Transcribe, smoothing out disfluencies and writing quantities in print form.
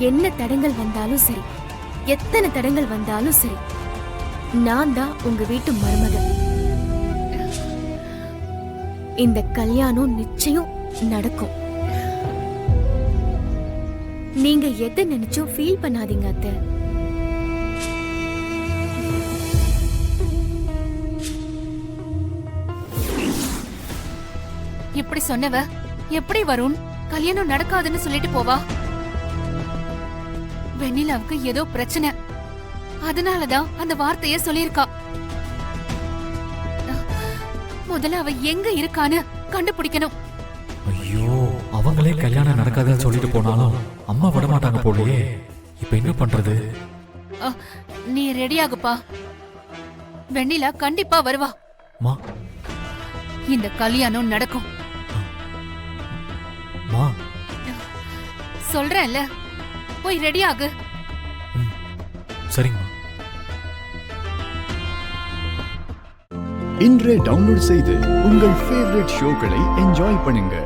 என்ன தடங்கள் வந்தாலும் சரி, எத்தனை தடங்கள் வந்தாலும் சரி, நான் தான் உங்க வீட்டு மருமகள். இந்த கல்யாணம் நிச்சயம் நடக்கும். நீங்க எதை நினைச்சும் ஃபீல் பண்ணாதீங்க அத்தை. இப்படி சொன்னவ எப்படி வருண் கல்யாணம் நடக்காதுன்னு சொல்லிட்டு போவா? வெண்ணிலாவுக்கு ஏதோ பிரச்சனை, அதனாலதான் அந்த வார்த்தைய சொல்லிருக்கா. முதல்ல அவ எங்க இருக்கான்னு கண்டுபிடிக்கணும். ஐயோ, அவங்களே கல்யாணம் நடக்காதுன்னு சொல்லிட்டு போனாலும் அம்மா விட மாட்டாங்க போலயே. இப்ப என்ன பண்றது? நீ ரெடி ஆகுப்பா, வெண்ணிலா கண்டிப்பா வருவா. மா, இந்த கல்யாணம் நடக்கும். மா, சொல்றேன்ல, போய் ரெடி ஆகு. சரிங்கம்மா. இன்றே டவுன்லோட் செய்து உங்கள் ஃபேவரட் ஷோக்களை என்ஜாய் பண்ணுங்க.